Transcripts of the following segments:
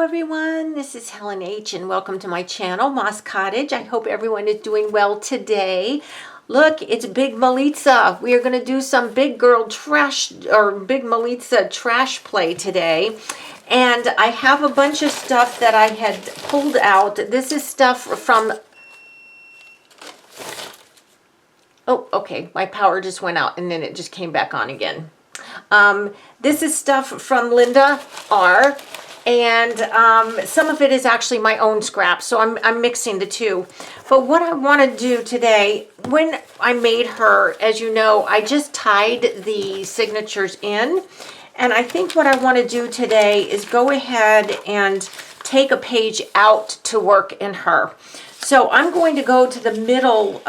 everyone, this is Helen H. and welcome to my channel, Moss Cottage. I hope everyone is doing well today. Look, it's Big Melitza. We are going to do some big girl trash or Big Melitza trash play today. And I have a bunch of stuff that I had pulled out. This is stuff from... Oh, okay, my power just went out and then it just came back on again. This is stuff from Linda R. And some of it is actually my own scrap, so I'm mixing the two. But what I want to do today, when I made her, as you know, I just tied the signatures in. And I think what I want to do today is go ahead and take a page out to work in her. So I'm going to go to the middle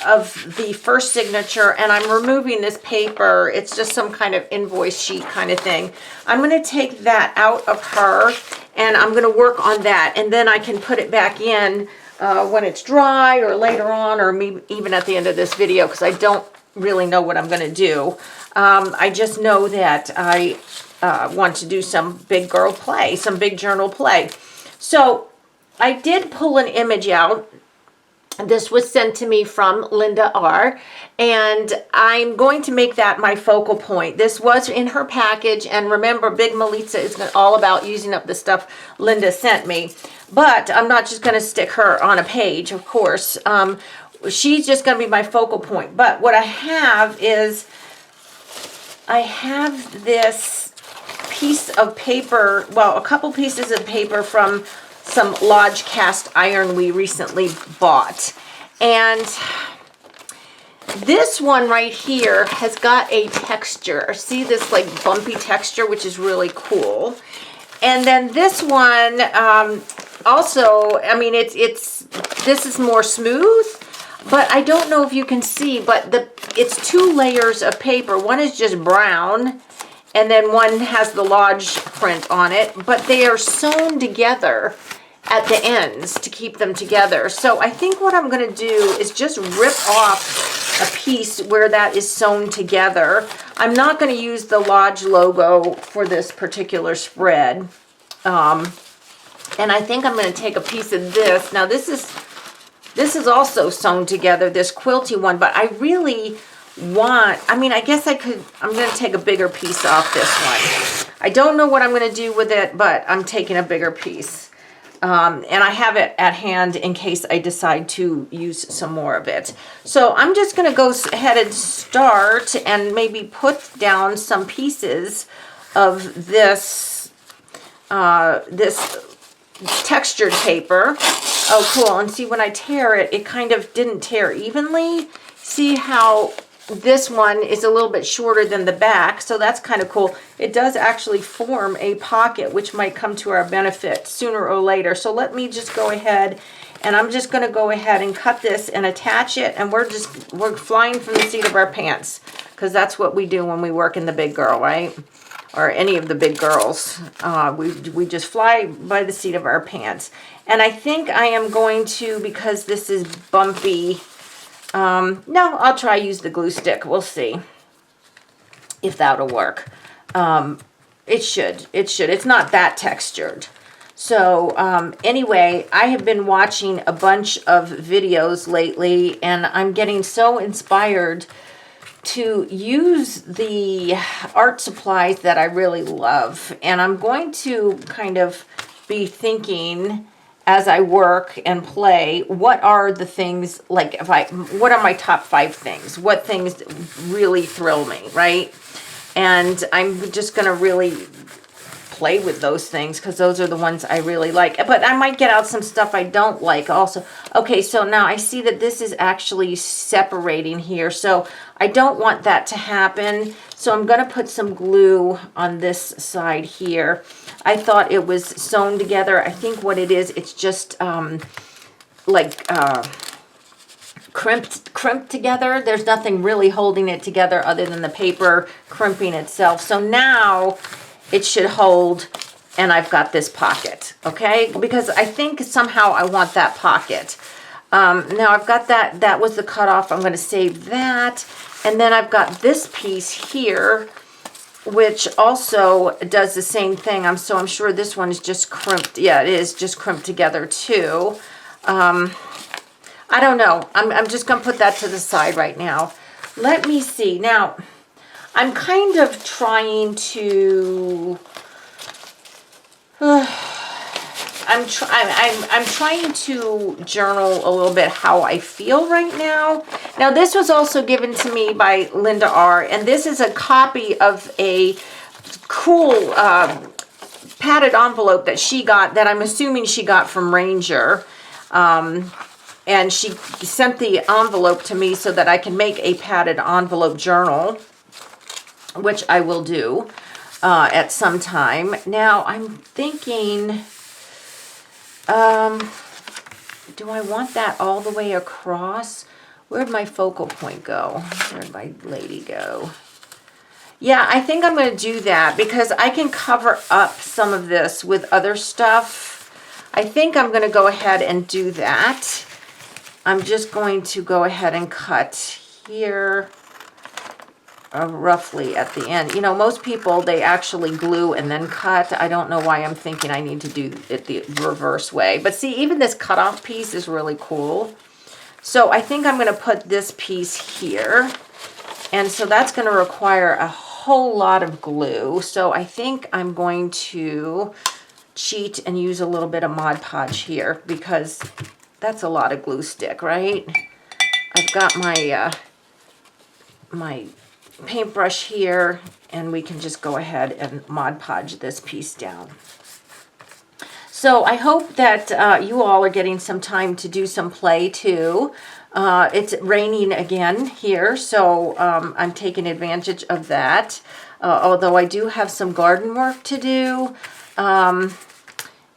of the first signature, and I'm removing this paper. It's just some kind of invoice sheet kind of thing. I'm going to take that out of her, and I'm going to work on that, and then I can put it back in when it's dry or later on, or maybe even at the end of this video, because I don't really know what I'm going to do. I just know that I want to do some big girl play, some big journal play. So I did pull an image out. This was sent to me from Linda R. And I'm going to make that my focal point. This was in her package. And remember, Big Melitza is all about using up the stuff Linda sent me. But I'm not just going to stick her on a page, of course. She's just going to be my focal point. But what I have is, I have this piece of paper, well, a couple pieces of paper from some Lodge cast iron we recently bought. And this one right here has got a texture. See this like bumpy texture, which is really cool. And then this one also, I mean, this is more smooth, but I don't know if you can see, but it's two layers of paper. One is just brown, and then one has the Lodge print on it, but they are sewn together at the ends to keep them together. So I think what I'm going to do is just rip off a piece where that is sewn together. I'm not going to use the Lodge logo for this particular spread. And I think I'm going to take a piece of this. Now this is also sewn together, this quilty one, but I really want, I mean, I guess I'm going to take a bigger piece off this one. I don't know what I'm going to do with it, but I'm taking a bigger piece. And I have it at hand in case I decide to use some more of it. So I'm just going to go ahead and start and maybe put down some pieces of this, this textured paper. Oh, cool. And see, when I tear it, it kind of didn't tear evenly. See how this one is a little bit shorter than the back, so that's kind of cool. It does actually form a pocket, which might come to our benefit sooner or later. So let me just go ahead, and I'm just going to go ahead and cut this and attach it, and we're flying from the seat of our pants, because that's what we do when we work in the big girl, right? Or any of the big girls. We just fly by the seat of our pants. And I think I am going to, because this is bumpy, no, I'll try use the glue stick. We'll see if that'll work. It should. It's not that textured. So anyway, I have been watching a bunch of videos lately, and I'm getting so inspired to use the art supplies that I really love. And I'm going to kind of be thinking, as I work and play, what are the things, like what are my top 5 things? What things really thrill me, right? And I'm just going to really play with those things, because those are the ones I really like. But I might get out some stuff I don't like also. Okay, so now I see that this is actually separating here, so I don't want that to happen. So I'm going to put some glue on this side here. I thought it was sewn together. I think what it is, it's just like crimped together. There's nothing really holding it together other than the paper crimping itself. So now it should hold, and I've got this pocket, okay? Because I think somehow I want that pocket. Now I've got that was the cutoff. I'm going to save that. And then I've got this piece here which also does the same thing. I'm sure this one is just crimped. Yeah, it is just crimped together too. I don't know. I'm just going to put that to the side right now. Let me see. Now, I'm kind of trying to... I'm trying to journal a little bit how I feel right now. Now, this was also given to me by Linda R., and this is a copy of a cool padded envelope that she got, that I'm assuming she got from Ranger. And she sent the envelope to me so that I can make a padded envelope journal, which I will do at some time. Now, I'm thinking... do I want that all the way across? Where'd my focal point go? Where'd my lady go? Yeah, I think I'm going to do that because I can cover up some of this with other stuff. I think I'm going to go ahead and do that. I'm just going to go ahead and cut here roughly at the end. You know, most people, they actually glue and then cut. I don't know why I'm thinking I need to do it the reverse way. But see, even this cutoff piece is really cool. So I think I'm going to put this piece here. And so that's going to require a whole lot of glue. So I think I'm going to cheat and use a little bit of Mod Podge here because that's a lot of glue stick, right? I've got my my paintbrush here, and we can just go ahead and Mod Podge this piece down. So I hope that you all are getting some time to do some play too. It's raining again here, so I'm taking advantage of that. Although I do have some garden work to do,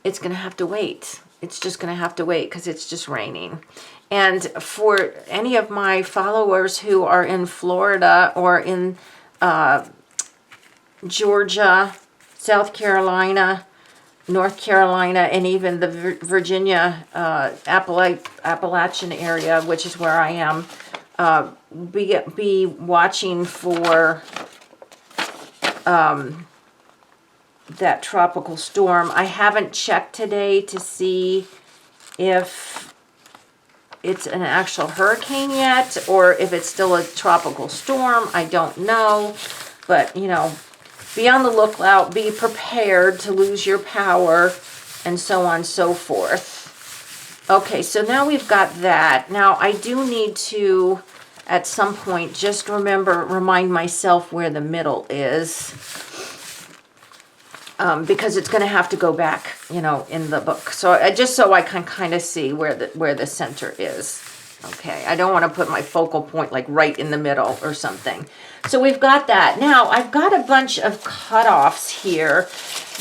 it's going to have to wait. It's just going to have to wait because it's just raining. And for any of my followers who are in Florida or in Georgia, South Carolina, North Carolina, and even the Virginia Appalachian area, which is where I am, be watching for that tropical storm. I haven't checked today to see if it's an actual hurricane yet or if it's still a tropical storm. I don't know. But, you know, be on the lookout, be prepared to lose your power, and so on and so forth. Okay, so now we've got that. Now, I do need to, at some point, just remind myself where the middle is. Because it's going to have to go back, you know, in the book. So just so I can kind of see where the center is. Okay, I don't want to put my focal point like right in the middle or something. So we've got that. Now, I've got a bunch of cutoffs here.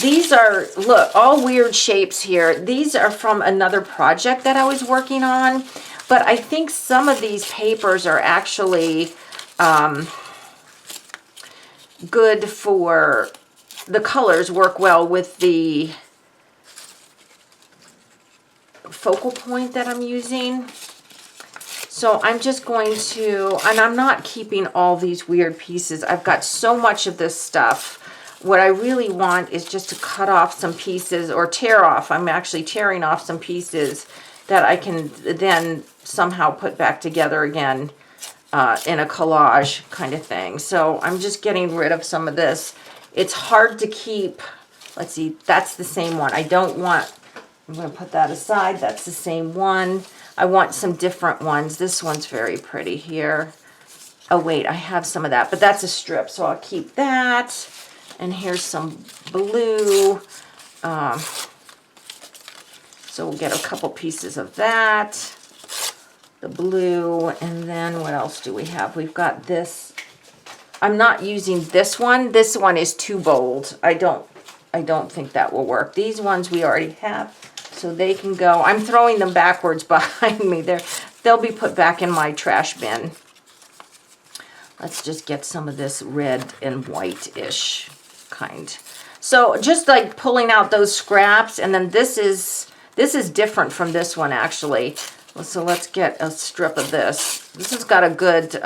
These are, look, all weird shapes here. These are from another project that I was working on. But I think some of these papers are actually good for... The colors work well with the focal point that I'm using. So I'm just going to, and I'm not keeping all these weird pieces. I've got so much of this stuff. What I really want is just to cut off some pieces or tear off. I'm actually tearing off some pieces that I can then somehow put back together again in a collage kind of thing. So I'm just getting rid of some of this. It's hard to keep. Let's see, that's the same one. I don't want, I'm going to put that aside. That's the same one. I want some different ones. This one's very pretty here. Oh, wait, I have some of that, but that's a strip, so I'll keep that. And here's some blue. So we'll get a couple pieces of that. The blue, and then what else do we have? We've got this. I'm not using this one. This one is too bold. I don't think that will work. These ones we already have, so they can go. I'm throwing them backwards behind me. They'll be put back in my trash bin. Let's just get some of this red and white-ish kind. So just like pulling out those scraps, and then this is different from this one actually. So let's get a strip of this. This has got a good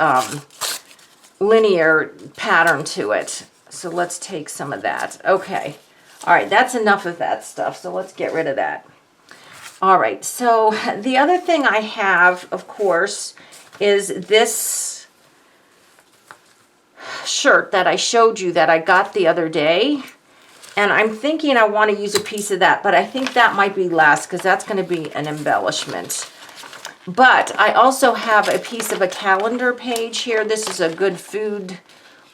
linear pattern to it. So let's take some of that. Okay. All right, that's enough of that stuff. So let's get rid of that. All right, so the other thing I have, of course, is this shirt that I showed you that I got the other day. And I'm thinking I want to use a piece of that, but I think that might be less because that's going to be an embellishment. But I also have a piece of a calendar page here. This is a good food,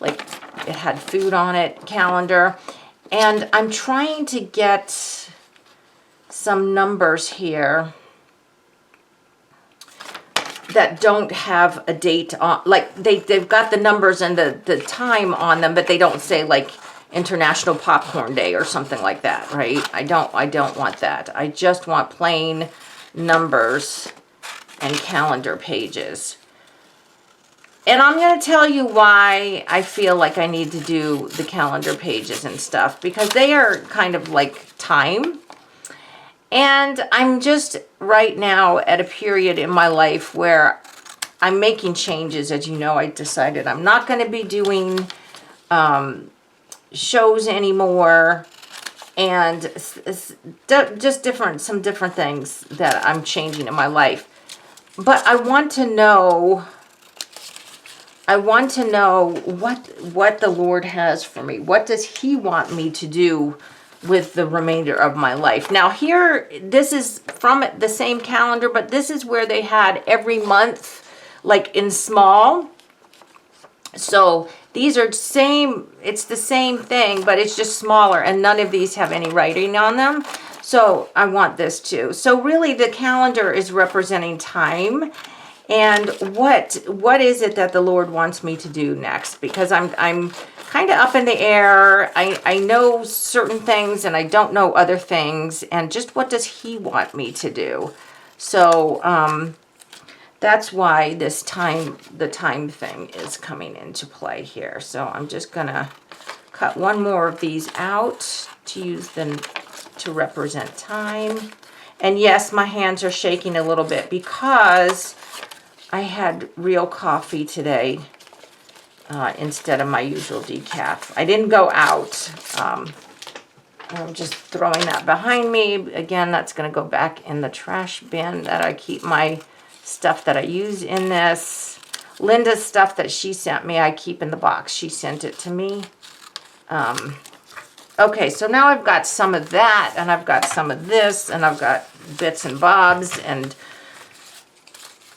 like it had food on it, calendar. And I'm trying to get some numbers here that don't have a date on, like they've got the numbers and the time on them, but they don't say like International Popcorn Day or something like that, right? I don't want that. I just want plain numbers and calendar pages. And I'm going to tell you why I feel like I need to do the calendar pages and stuff, because they are kind of like time. And I'm just right now at a period in my life where I'm making changes. As you know, I decided I'm not going to be doing shows anymore, and just some different things that I'm changing in my life. But I want to know what the Lord has for me. What does He want me to do with the remainder of my life? Now here, this is from the same calendar, but this is where they had every month, like in small. So these are it's the same thing, but it's just smaller, and none of these have any writing on them. So I want this too. So really the calendar is representing time, and what is it that the Lord wants me to do next? Because I'm kind of up in the air. I know certain things and I don't know other things, and just what does He want me to do? So that's why the time thing is coming into play here. So I'm just gonna cut one more of these out to use them to represent time. And yes, my hands are shaking a little bit because I had real coffee today instead of my usual decaf. I didn't go out. I'm just throwing that behind me. Again, that's gonna go back in the trash bin that I keep my stuff that I use in this. Linda's stuff that she sent me, I keep in the box. She sent it to me. Okay, so now I've got some of that, and I've got some of this, and I've got bits and bobs, and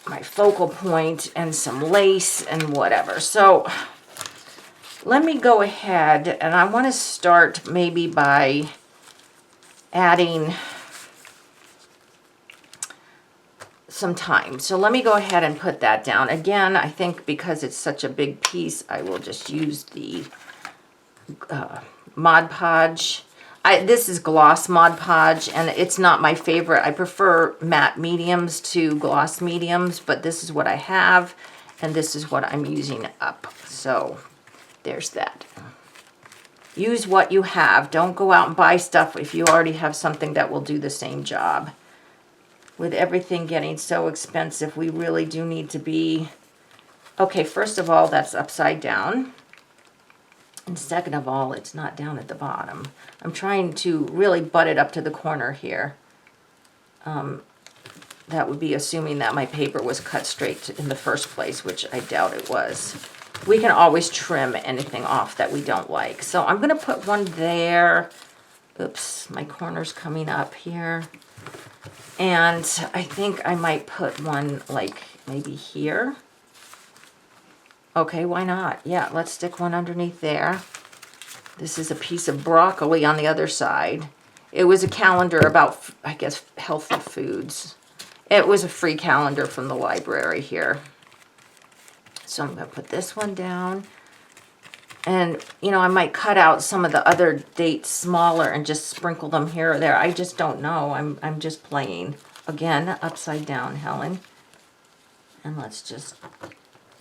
my focal point, and some lace, and whatever. So let me go ahead, and I want to start maybe by adding some time. So let me go ahead and put that down. Again, I think because it's such a big piece, I will just use the Mod Podge. This is gloss Mod Podge, and it's not my favorite. I prefer matte mediums to gloss mediums, but this is what I have, and this is what I'm using up. So there's that. Use what you have. Don't go out and buy stuff if you already have something that will do the same job. With everything getting so expensive, we really do need to be... Okay, first of all, that's upside down. And second of all, it's not down at the bottom. I'm trying to really butt it up to the corner here. That would be assuming that my paper was cut straight in the first place, which I doubt it was. We can always trim anything off that we don't like. So I'm going to put one there. Oops, my corner's coming up here. And I think I might put one like maybe here. Okay, why not? Yeah, let's stick one underneath there. This is a piece of broccoli on the other side. It was a calendar about, I guess, healthy foods. It was a free calendar from the library here. So I'm going to put this one down. And, you know, I might cut out some of the other dates smaller and just sprinkle them here or there. I just don't know. I'm just playing. Again, upside down, Helen. And let's just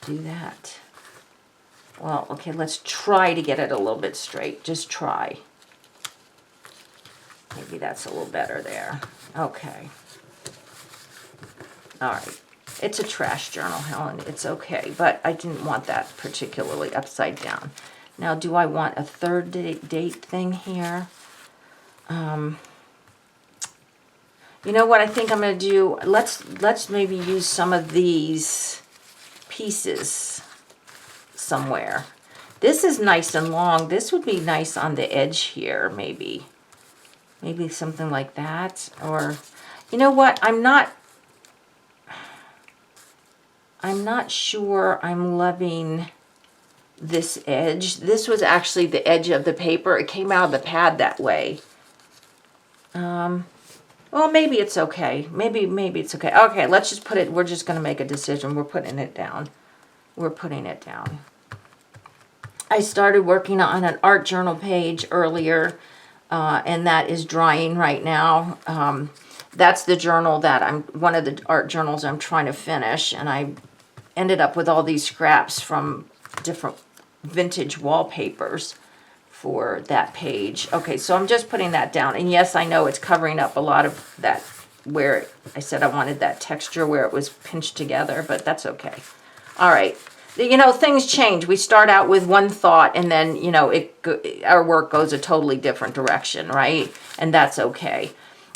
do that. Well, okay, let's try to get it a little bit straight. Just try. Maybe that's a little better there. Okay. All right. It's a trash journal, Helen. It's okay, but I didn't want that particularly upside down. Now, do I want a third date thing here? You know what I think I'm going to do? Let's maybe use some of these pieces somewhere. This is nice and long. This would be nice on the edge here, maybe. Maybe something like that. Or, you know what? I'm not sure I'm loving this edge. This was actually the edge of the paper. It came out of the pad that way. Well, maybe it's okay. Maybe it's okay. Okay, let's just put it, we're just going to make a decision. We're putting it down. We're putting it down. I started working on an art journal page earlier, and that is drying right now. That's the journal that one of the art journals I'm trying to finish, and I ended up with all these scraps from different vintage wallpapers for that page. Okay, so I'm just putting that down. And yes, I know it's covering up a lot of that where I said I wanted that texture where it was pinched together, but that's okay. All right. You know, things change. We start out with one thought and then, you know, our work goes a totally different direction, right? And that's okay.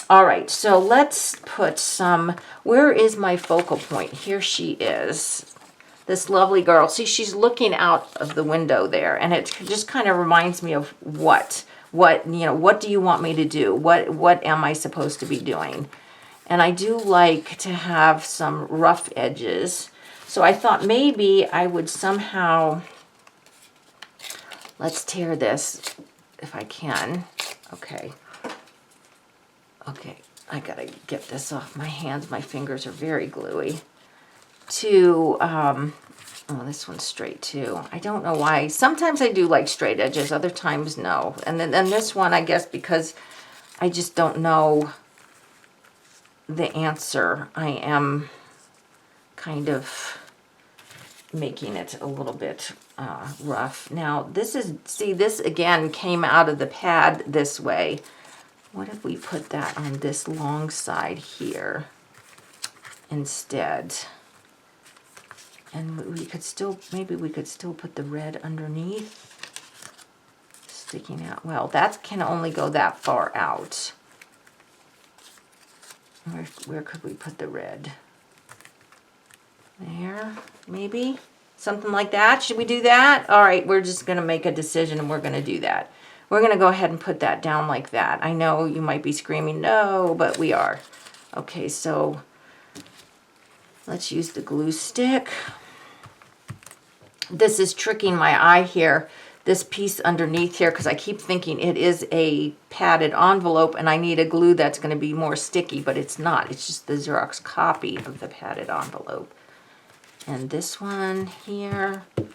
All right, so let's put some, where is my focal point? Here she is. This lovely girl. See, she's looking out of the window there, and it just kind of reminds me of what do you want me to do? What am I supposed to be doing? And I do like to have some rough edges. So I thought maybe I would somehow, let's tear this if I can. Okay. Okay, I gotta get this off my hands. My fingers are very gluey. Oh, this one's straight too. I don't know why. Sometimes I do like straight edges, other times no. And then this one, I guess because I just don't know the answer, I am kind of making it a little bit rough. Now, this again came out of the pad this way. What if we put that on this long side here instead? And we could still, maybe we could still put the red underneath, sticking out. Well, that can only go that far out. Where could we put the red? There, maybe? Something like that. Should we do that? All right, we're just going to make a decision and we're going to do that. We're going to go ahead and put that down like that. I know you might be screaming, no, but we are. Okay, so let's use the glue stick. This is tricking my eye here, this piece underneath here, because I keep thinking it is a padded envelope and I need a glue that's going to be more sticky, but it's not. It's just the Xerox copy of the padded envelope. And this one here. All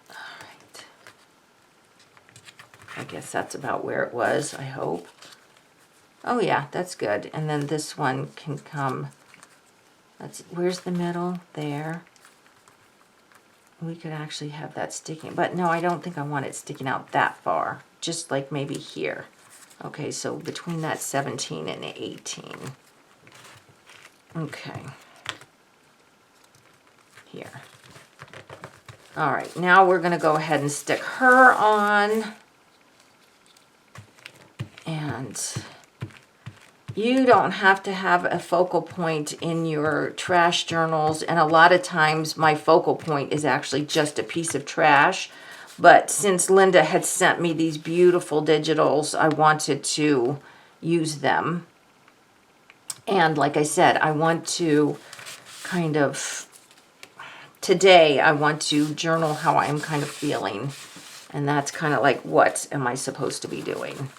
right. I guess that's about where it was, I hope. Oh yeah, that's good. And then this one can come, where's the middle? There. We could actually have that sticking, but no, I don't think I want it sticking out that far. Just like maybe here. Okay, so between that 17 and 18. Okay. Here. All right, now we're gonna go ahead and stick her on. And you don't have to have a focal point in your trash journals, and a lot of times my focal point is actually just a piece of trash. But since Linda had sent me these beautiful digitals, I wanted to use them. And like I said, I want to kind of, today I want to journal how I'm kind of feeling. And that's kind of like, what am I supposed to be doing?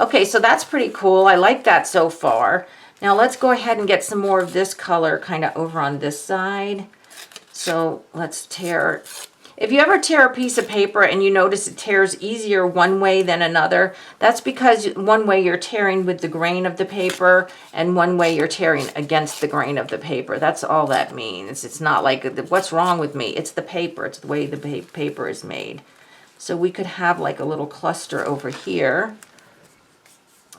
Okay, so that's pretty cool. I like that so far. Now let's go ahead and get some more of this color kind of over on this side. So let's tear. If you ever tear a piece of paper and you notice it tears easier one way than another, that's because one way you're tearing with the grain of the paper and one way you're tearing against the grain of the paper. That's all that means. It's not like, what's wrong with me? It's the paper. It's the way the paper is made. So we could have like a little cluster over here.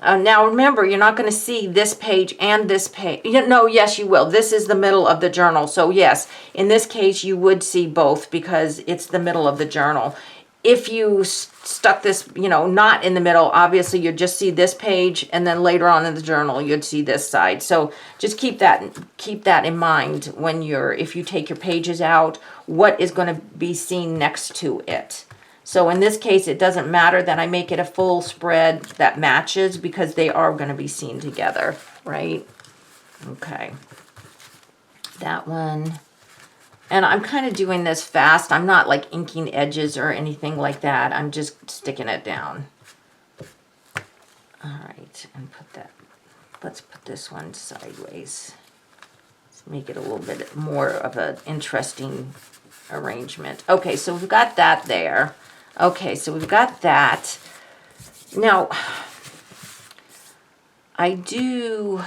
Now remember, you're not going to see this page and this page. No, yes, you will. This is the middle of the journal. So yes, in this case, you would see both because it's the middle of the journal. If you stuck this, not in the middle, obviously you'd just see this page, and then later on in the journal, you'd see this side. So just keep that in mind when if you take your pages out, what is going to be seen next to it. So in this case, it doesn't matter that I make it a full spread that matches because they are going to be seen together, right? Okay. That one. And I'm kind of doing this fast. I'm not like inking edges or anything like that. I'm just sticking it down. All right. And let's put this one sideways. Let's make it a little bit more of an interesting arrangement. Okay, so we've got that there. Okay, so we've got that. Now, I do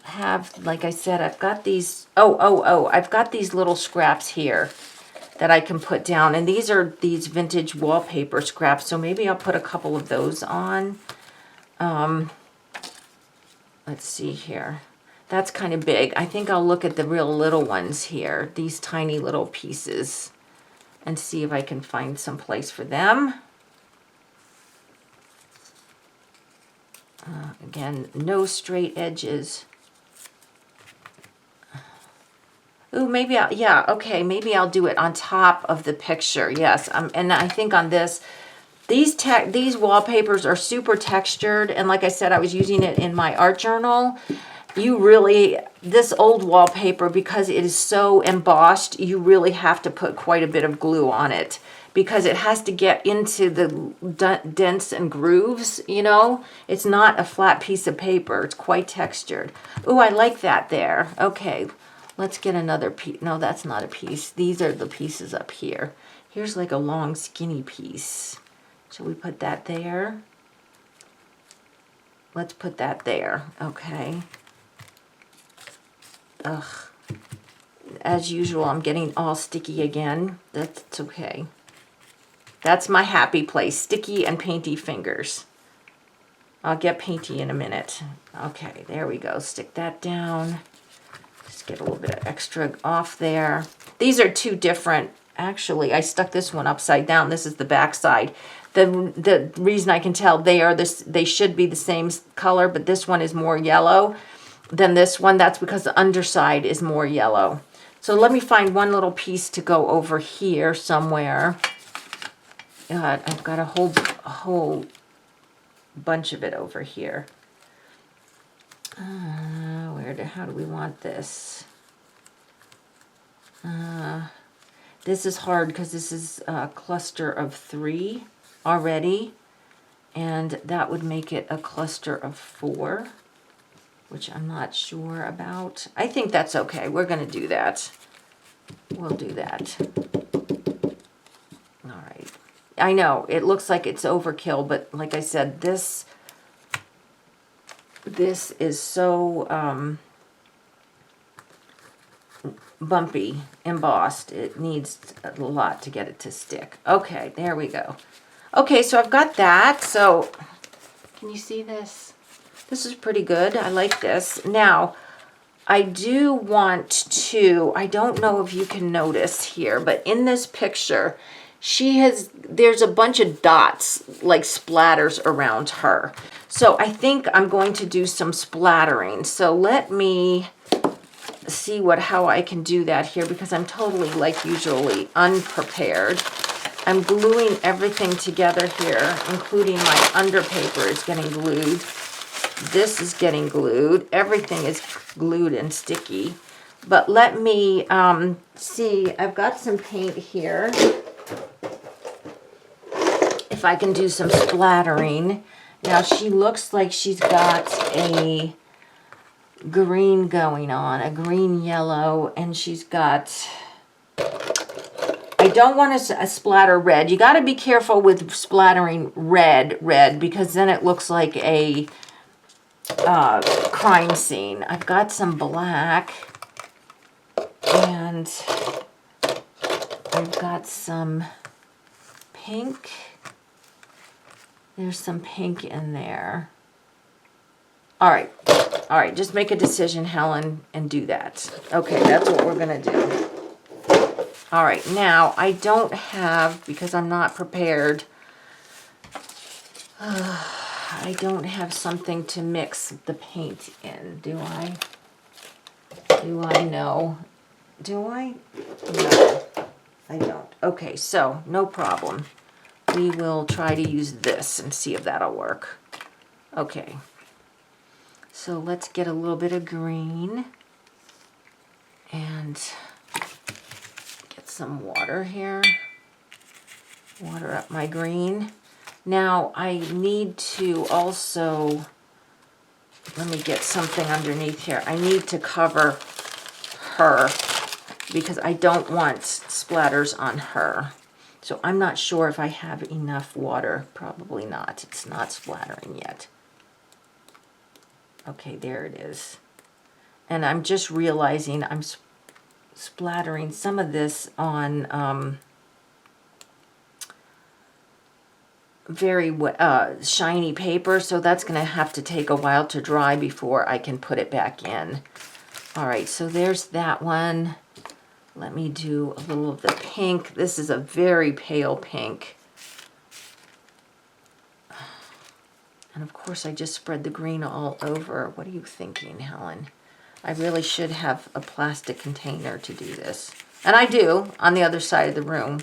have, like I said, I've got these, I've got these little scraps here that I can put down. And these are these vintage wallpaper scraps, so maybe I'll put a couple of those on. Let's see here. That's kind of big. I think I'll look at the real little ones here, these tiny little pieces, and see if I can find some place for them. Again, no straight edges. Ooh, maybe maybe I'll do it on top of the picture. Yes, and I think on this, these wallpapers are super textured, and like I said, I was using it in my art journal. This old wallpaper, because it is so embossed, you really have to put quite a bit of glue on it because it has to get into the dents and grooves, It's not a flat piece of paper. It's quite textured. Ooh, I like that there. Okay, let's get another piece. No, that's not a piece. These are the pieces up here. Here's like a long, skinny piece. Shall we put that there? Let's put that there. Okay. Ugh. As usual, I'm getting all sticky again. That's okay. That's my happy place. Sticky and painty fingers. I'll get painty in a minute. Okay, there we go. Stick that down. Just get a little bit of extra off there. These are two different. Actually, I stuck this one upside down. This is the back side. The reason I can tell they should be the same color, but this one is more yellow than this one. That's because the underside is more yellow. So let me find one little piece to go over here somewhere. I've got a whole bunch of it over here. How do we want this? This is hard because this is a cluster of 3 already, and that would make it a cluster of 4, which I'm not sure about. I think that's okay. We're going to do that. We'll do that. All right. I know it looks like it's overkill, but like I said, this is so bumpy, embossed. It needs a lot to get it to stick. Okay, there we go. Okay, so I've got that. So can you see this? This is pretty good. I like this. Now, I do want to, I don't know if you can notice here, but in this picture, there's a bunch of dots, like splatters around her. So I think I'm going to do some splattering. So let me see how I can do that here, because I'm totally, like usually, unprepared. I'm gluing everything together here, including my underpaper is getting glued. This is getting glued. Everything is glued and sticky. But let me see. I've got some paint here. If I can do some splattering. Now she looks like she's got a green going on, a green yellow, and she's got, I don't want to splatter red. You got to be careful with splattering red, because then it looks like a crime scene. I've got some black, and I've got some pink. There's some pink in there. All right. All right, just make a decision, Helen, and do that. Okay, that's what we're going to do. All right, now I don't have, because I'm not prepared, I don't have something to mix the paint in, do I? Do I? No. Do I? No, I don't. Okay, so no problem. We will try to use this and see if that'll work. Okay. So let's get a little bit of green and get some water here. Water up my green. Now I need to also, let me get something underneath here. I need to cover her because I don't want splatters on her. So I'm not sure if I have enough water. Probably not. It's not splattering yet. Okay, there it is. And I'm just realizing I'm splattering some of this on very shiny paper, so that's going to have to take a while to dry before I can put it back in. All right, so there's that one. Let me do a little of the pink. This is a very pale pink. And of course I just spread the green all over. What are you thinking, Helen? I really should have a plastic container to do this. And I do, on the other side of the room.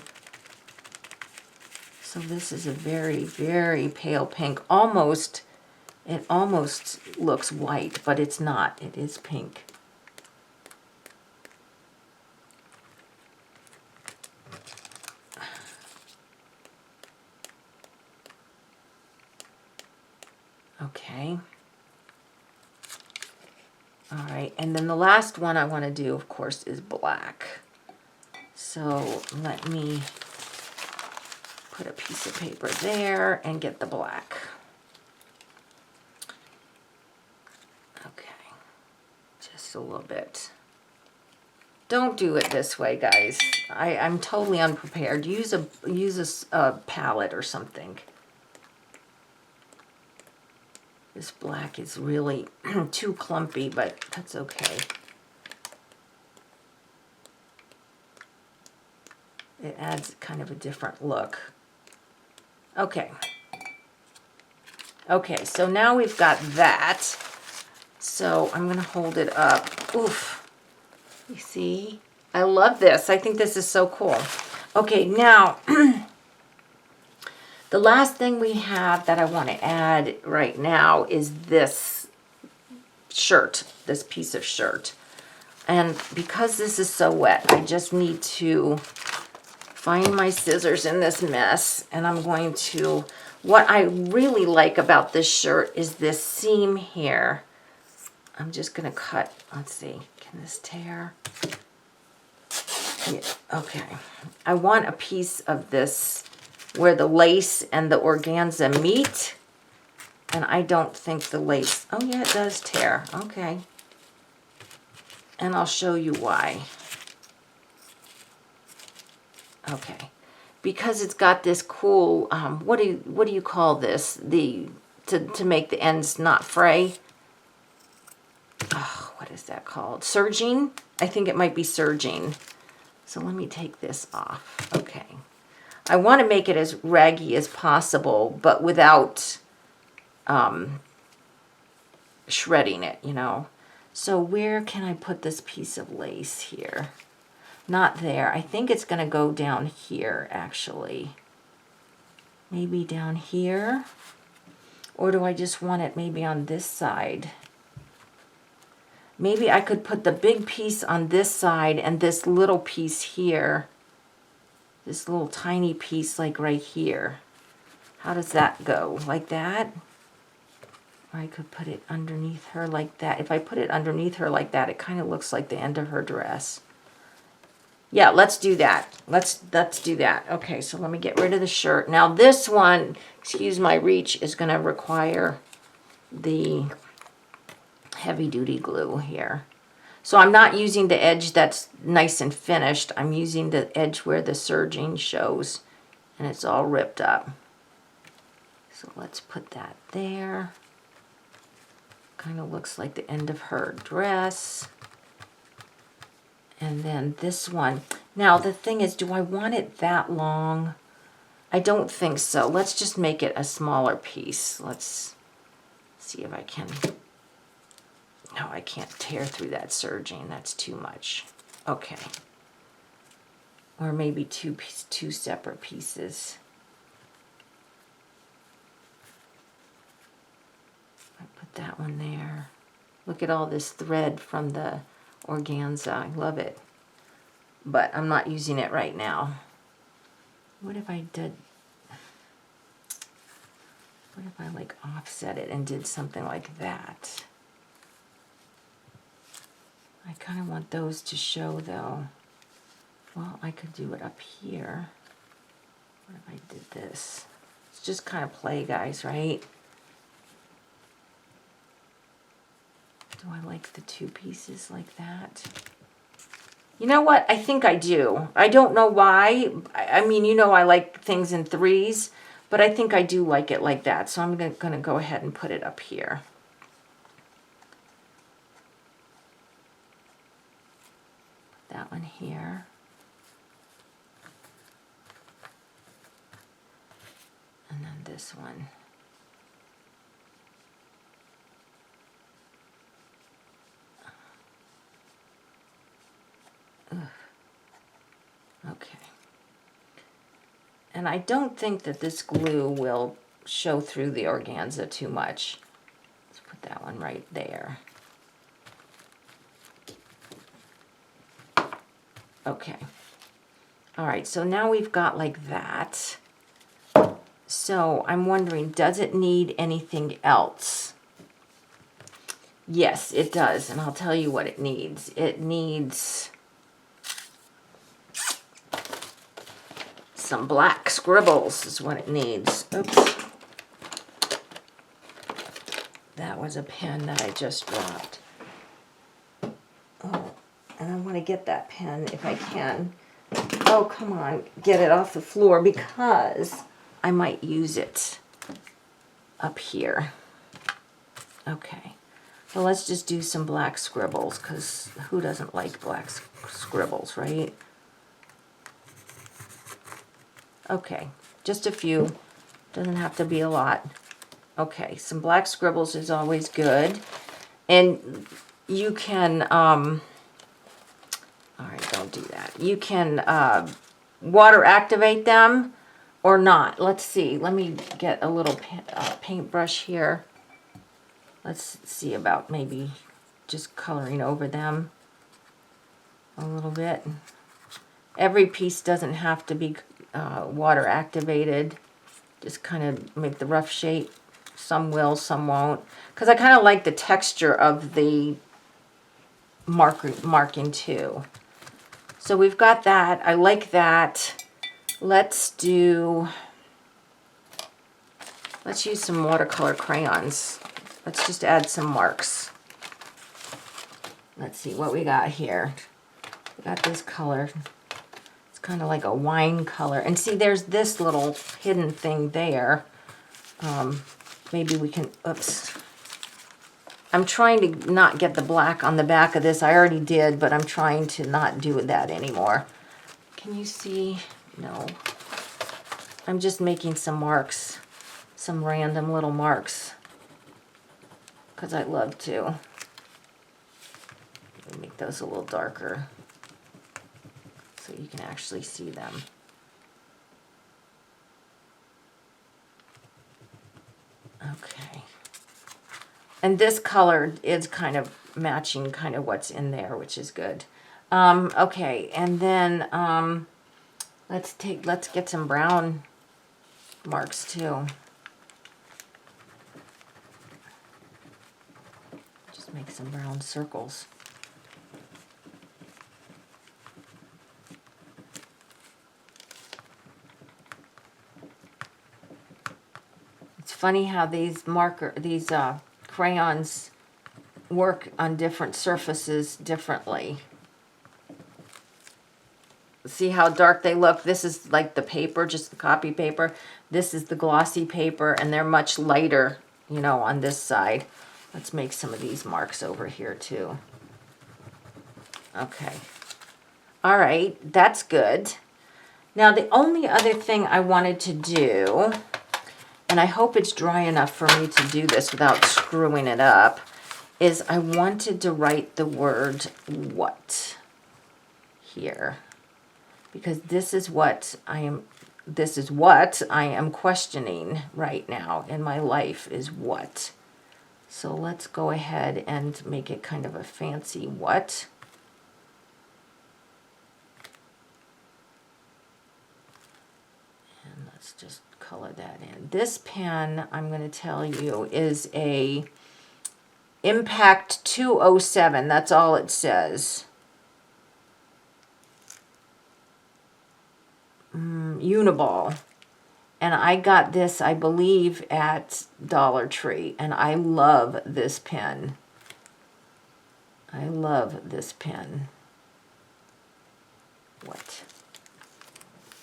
So this is a very, very pale pink. Almost, it almost looks white, but it's not. It is pink. Okay. All right, and then the last one I want to do, of course, is black. So let me put a piece of paper there and get the black. Okay, just a little bit. Don't do it this way, guys. I'm totally unprepared. Use a palette or something. This black is really too clumpy, but that's okay. It adds kind of a different look. Okay. Okay, so now we've got that. So I'm going to hold it up. Oof. You see? I love this. I think this is so cool. Okay, now the last thing we have that I want to add right now is this shirt, this piece of shirt. And because this is so wet, I just need to find my scissors in this mess. And I'm going to, what I really like about this shirt is this seam here. I'm just going to cut, let's see, can this tear? Yeah, okay. I want a piece of this where the lace and the organza meet. And I don't think the lace, oh yeah, it does tear. Okay. And I'll show you why. Okay. Because it's got this cool, what do you call this? To make the ends not fray. Oh, what is that called? Serging? I think it might be serging. So let me take this off. Okay. I want to make it as raggy as possible, but without shredding it, you know. So where can I put this piece of lace here? Not there. I think it's going to go down here, actually. Maybe down here? Or do I just want it maybe on this side? Maybe I could put the big piece on this side and this little piece here. This little tiny piece like right here. How does that go? Like that? Or I could put it underneath her like that. If I put it underneath her like that, it kind of looks like the end of her dress. Yeah, let's do that. Let's do that. Okay, so let me get rid of the shirt. Now this one, excuse my reach, is going to require the heavy duty glue here. So I'm not using the edge that's nice and finished. I'm using the edge where the serging shows and it's all ripped up. So let's put that there. kind of looks like the end of her dress. And then this one. Now the thing is, do I want it that long? I don't think so. Let's just make it a smaller piece. Let's see if I can. No, I can't tear through that serging. That's too much. Okay. Or maybe two separate pieces. I put that one there. Look at all this thread from the organza. I love it. But I'm not using it right now. What if I did... What if I like offset it and did something like that? I kind of want those to show though. Well, I could do it up here. What if I did this? It's just kind of play, guys, right? Do I like the two pieces like that? You know what? I think I do. I don't know why. I mean, you know I like things in threes, but I think I do like it like that. So I'm going to go ahead and put it up here. Put that one here. And then this one. Ugh. Okay. And I don't think that this glue will show through the organza too much. Let's put that one right there. Okay. All right, so now we've got like that. So I'm wondering, does it need anything else? Yes, it does, and I'll tell you what it needs. It needs some black scribbles is what it needs. Oops. That was a pen that I just dropped. Oh, and I want to get that pen if I can. Oh, come on, get it off the floor because I might use it up here. Okay, so let's just do some black scribbles because who doesn't like black scribbles, right? Okay, just a few. Doesn't have to be a lot. Okay, some black scribbles is always good. And you can, all right, don't do that. You can water activate them or not. Let's see. Let me get a little paintbrush here. Let's see about maybe just coloring over them a little bit. Every piece doesn't have to be water activated. Just kind of make the rough shape. Some will, some won't. Because I kind of like the texture of the marking too. So we've got that. I like that. Let's use some watercolor crayons. Let's just add some marks. Let's see what we got here. We got this color. It's kind of like a wine color. And see, there's this little hidden thing there. Maybe we can, oops. I'm trying to not get the black on the back of this. I already did, but I'm trying to not do that anymore. Can you see? No. I'm just making some marks, some random little marks, because I love to. Let me make those a little darker so you can actually see them. Okay. And this color is kind of matching kind of what's in there, which is good. Okay, and then let's get some brown marks too. Just make some brown circles. It's funny how these crayons work on different surfaces differently. See how dark they look? This is like the paper, just the copy paper. This is the glossy paper, and they're much lighter, you know, on this side. Let's make some of these marks over here too. Okay. All right, that's good. Now the only other thing I wanted to do, and I hope it's dry enough for me to do this without screwing it up, is I wanted to write the word what here. Because this is what I am questioning right now in my life, is what. So let's go ahead and make it kind of a fancy what. And let's just color that in. This pen, I'm going to tell you, is a Impact 207. That's all it says. Uniball. And I got this, I believe, at Dollar Tree. And I love this pen. I love this pen. What?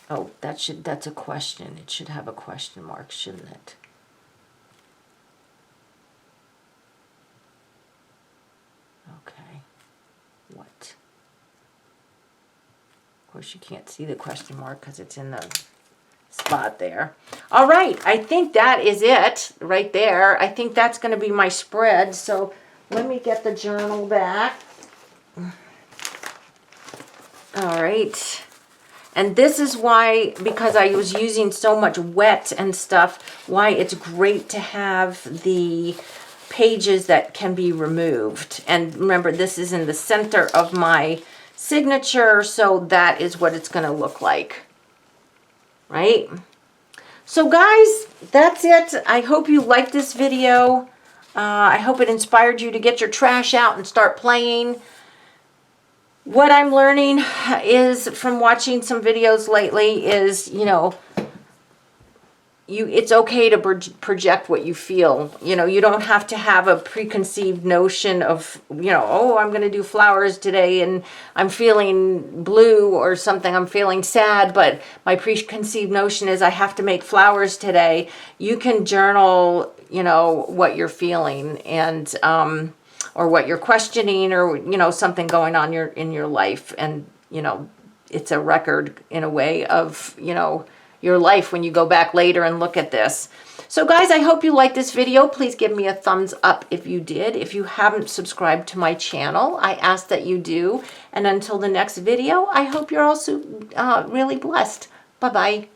Oh, that's a question. It should have a question mark, shouldn't it? Okay. What? Of course, you can't see the question mark because it's in the spot there. All right, I think that is it right there. I think that's going to be my spread. So let me get the journal back. All right. And this is why, because I was using so much wet and stuff, why it's great to have the pages that can be removed. And remember, this is in the center of my signature, so that is what it's going to look like. Right? So guys, that's it. I hope you liked this video. I hope it inspired you to get your trash out and start playing. What I'm learning is from watching some videos lately is, you know, it's okay to project what you feel. You know, you don't have to have a preconceived notion of, you know, oh, I'm going to do flowers today and I'm feeling blue or something. I'm feeling sad, but my preconceived notion is I have to make flowers today. You can journal, you know, what you're feeling and, or what you're questioning, or, you know, something going on in your life. And, you know, it's a record in a way of, you know, your life when you go back later and look at this. So guys, I hope you liked this video. Please give me a thumbs up if you did. If you haven't subscribed to my channel, I ask that you do. And until the next video, I hope you're also really blessed. Bye-bye.